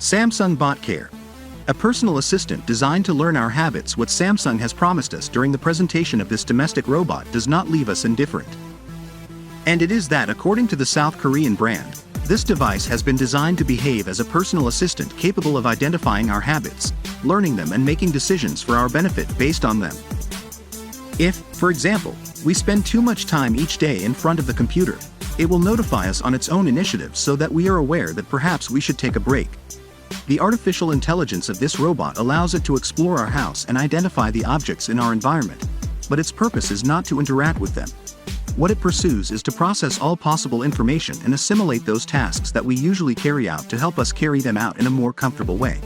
Samsung Bot Care. A personal assistant designed to learn our habits. What Samsung has promised us during the presentation of this domestic robot does not leave us indifferent. And it is that, according to the South Korean brand, this device has been designed to behave as a personal assistant capable of identifying our habits, learning them and making decisions for our benefit based on them. If, for example, we spend too much time each day in front of the computer, it will notify us on its own initiative so that we are aware that perhaps we should take a break. The artificial intelligence of this robot allows it to explore our house and identify the objects in our environment, but its purpose is not to interact with them. What it pursues is to process all possible information and assimilate those tasks that we usually carry out to help us carry them out in a more comfortable way.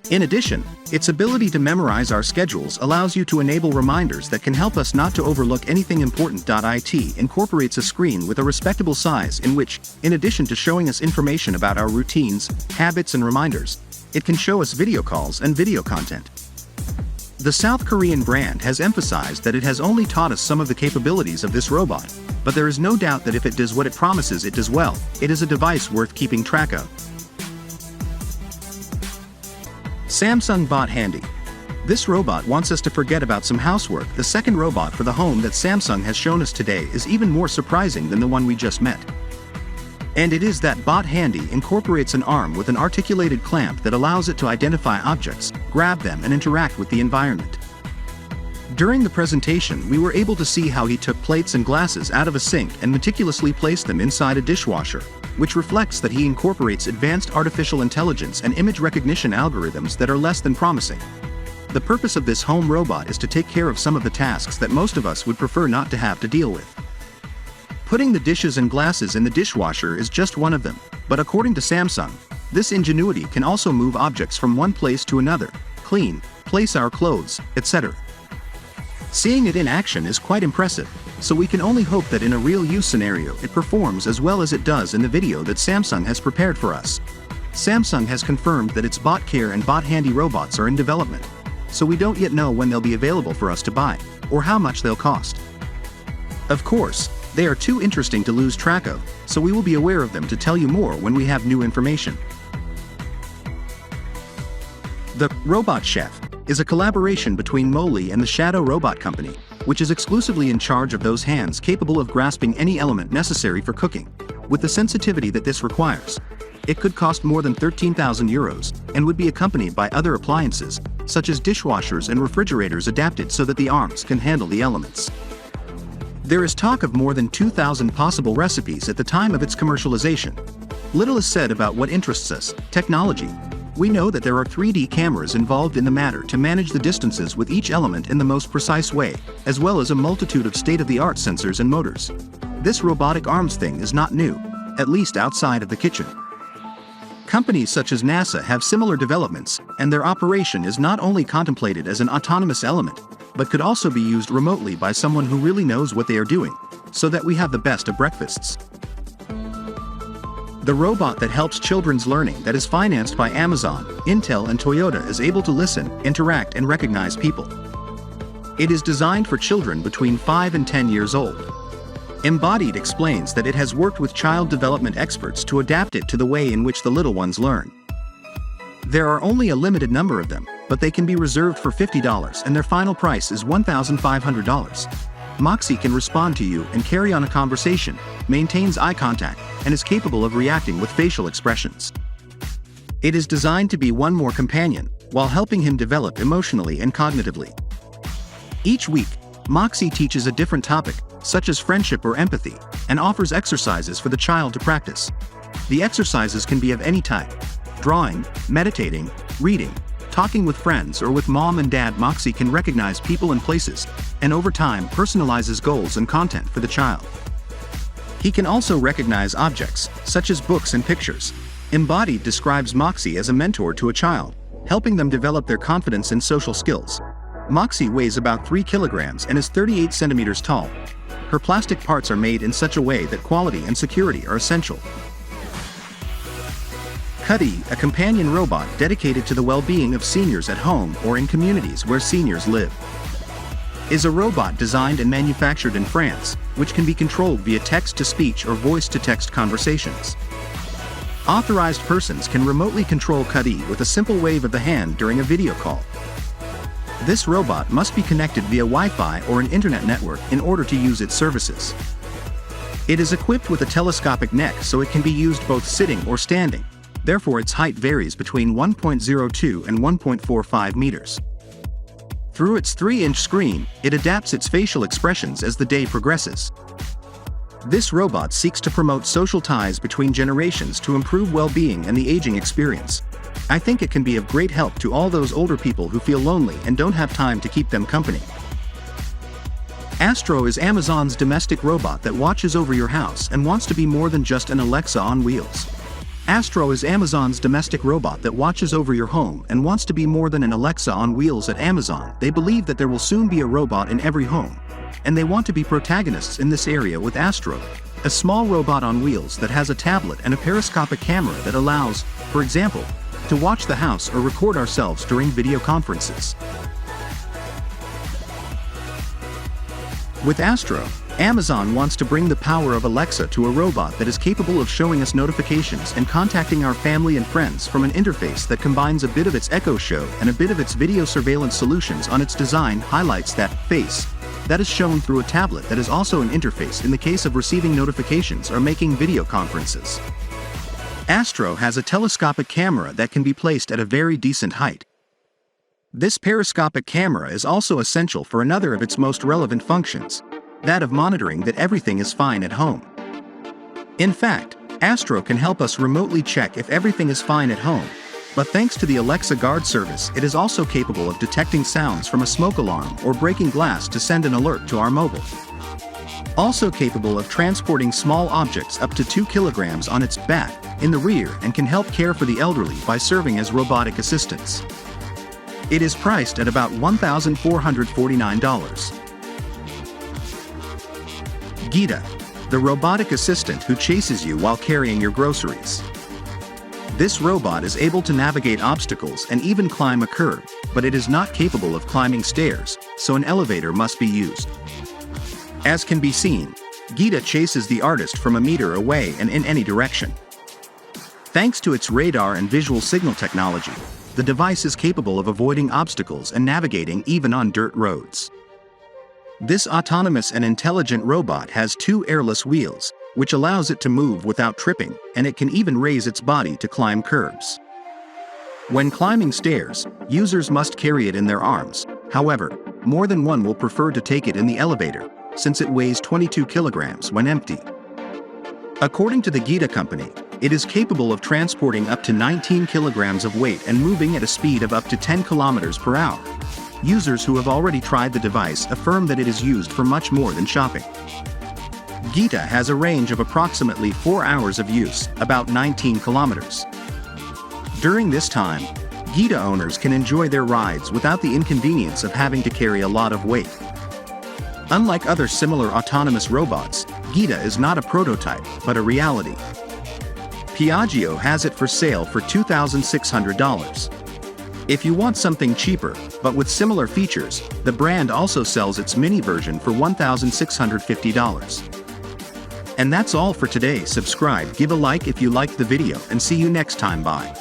In addition, its ability to memorize our schedules allows you to enable reminders that can help us not to overlook anything important. It incorporates a screen with a respectable size in which, in addition to showing us information about our routines, habits and reminders, it can show us video calls and video content. The South Korean brand has emphasized that it has only taught us some of the capabilities of this robot, but there is no doubt that if it does what it promises it does well, it is a device worth keeping track of. Samsung Bot Handy. This robot wants us to forget about some housework. The second robot for the home that Samsung has shown us today is even more surprising than the one we just met. And it is that Bot Handy incorporates an arm with an articulated clamp that allows it to identify objects, grab them and interact with the environment. During the presentation we were able to see how he took plates and glasses out of a sink and meticulously placed them inside a dishwasher, which reflects that he incorporates advanced artificial intelligence and image recognition algorithms that are less than promising. The purpose of this home robot is to take care of some of the tasks that most of us would prefer not to have to deal with. Putting the dishes and glasses in the dishwasher is just one of them, but according to Samsung, this ingenuity can also move objects from one place to another, clean, place our clothes, etc. Seeing it in action is quite impressive, so we can only hope that in a real use scenario it performs as well as it does in the video that Samsung has prepared for us. Samsung has confirmed that its Bot Care and Bot Handy robots are in development, so we don't yet know when they'll be available for us to buy, or how much they'll cost. Of course, they are too interesting to lose track of, so we will be aware of them to tell you more when we have new information. The Robot Chef is a collaboration between Moxie and the Shadow Robot Company, which is exclusively in charge of those hands capable of grasping any element necessary for cooking, with the sensitivity that this requires. It could cost more than 13,000 euros, and would be accompanied by other appliances, such as dishwashers and refrigerators adapted so that the arms can handle the elements. There is talk of more than 2,000 possible recipes at the time of its commercialization. Little is said about what interests us, technology. We know that there are 3D cameras involved in the matter to manage the distances with each element in the most precise way, as well as a multitude of state-of-the-art sensors and motors. This robotic arms thing is not new, at least outside of the kitchen. Companies such as NASA have similar developments, and their operation is not only contemplated as an autonomous element, but could also be used remotely by someone who really knows what they are doing, so that we have the best of breakfasts. The robot that helps children's learning that is financed by Amazon, Intel and Toyota is able to listen, interact and recognize people. It is designed for children between 5 and 10 years old. Embodied explains that it has worked with child development experts to adapt it to the way in which the little ones learn. There are only a limited number of them, but they can be reserved for $50 and their final price is $1,500. Moxie can respond to you and carry on a conversation, maintains eye contact, and is capable of reacting with facial expressions. It is designed to be one more companion, while helping him develop emotionally and cognitively. Each week, Moxie teaches a different topic, such as friendship or empathy, and offers exercises for the child to practice. The exercises can be of any type: drawing, meditating, reading, talking with friends or with mom and dad. Moxie can recognize people and places, and over time personalizes goals and content for the child. He can also recognize objects, such as books and pictures. Embodied describes Moxie as a mentor to a child, helping them develop their confidence and social skills. Moxie weighs about 3 kilograms and is 38 centimeters tall. Her plastic parts are made in such a way that quality and security are essential. Cuddy, a companion robot dedicated to the well-being of seniors at home or in communities where seniors live, is a robot designed and manufactured in France, which can be controlled via text-to-speech or voice-to-text conversations. Authorized persons can remotely control Cuddy with a simple wave of the hand during a video call. This robot must be connected via Wi-Fi or an internet network in order to use its services. It is equipped with a telescopic neck so it can be used both sitting or standing, therefore its height varies between 1.02 and 1.45 meters. Through its 3-inch screen, it adapts its facial expressions as the day progresses. This robot seeks to promote social ties between generations to improve well-being and the aging experience. I think it can be of great help to all those older people who feel lonely and don't have time to keep them company. Astro is Amazon's domestic robot that watches over your house and wants to be more than just an Alexa on wheels. Astro is Amazon's domestic robot that watches over your home and wants to be more than an Alexa on wheels at Amazon. They believe that there will soon be a robot in every home, and they want to be protagonists in this area with Astro, a small robot on wheels that has a tablet and a periscopic camera that allows, for example, to watch the house or record ourselves during video conferences. With Astro, Amazon wants to bring the power of Alexa to a robot that is capable of showing us notifications and contacting our family and friends from an interface that combines a bit of its Echo Show and a bit of its video surveillance solutions. On its design highlights that face that is shown through a tablet that is also an interface in the case of receiving notifications or making video conferences. Astro has a telescopic camera that can be placed at a very decent height. This periscopic camera is also essential for another of its most relevant functions, that of monitoring that everything is fine at home. In fact, Astro can help us remotely check if everything is fine at home, but thanks to the Alexa Guard service, it is also capable of detecting sounds from a smoke alarm or breaking glass to send an alert to our mobile. Also capable of transporting small objects up to 2 kilograms on its back in the rear and can help care for the elderly by serving as robotic assistants. It is priced at about $1,449. Gita, the robotic assistant who chases you while carrying your groceries. This robot is able to navigate obstacles and even climb a curb, but it is not capable of climbing stairs, so an elevator must be used. As can be seen, Gita chases the artist from a meter away and in any direction. Thanks to its radar and visual signal technology, the device is capable of avoiding obstacles and navigating even on dirt roads. This autonomous and intelligent robot has 2 airless wheels, which allows it to move without tripping, and it can even raise its body to climb curbs. When climbing stairs, users must carry it in their arms. However, more than one will prefer to take it in the elevator, since it weighs 22 kilograms when empty. According to the Gita company, it is capable of transporting up to 19 kilograms of weight and moving at a speed of up to 10 kilometers per hour. Users who have already tried the device affirm that it is used for much more than shopping. Gita has a range of approximately 4 hours of use, about 19 kilometers. During this time, Gita owners can enjoy their rides without the inconvenience of having to carry a lot of weight. Unlike other similar autonomous robots, Gita is not a prototype, but a reality. Piaggio has it for sale for $2,600. If you want something cheaper, but with similar features, the brand also sells its mini version for $1,650. And that's all for today. Subscribe, give a like if you liked the video, and see you next time. Bye.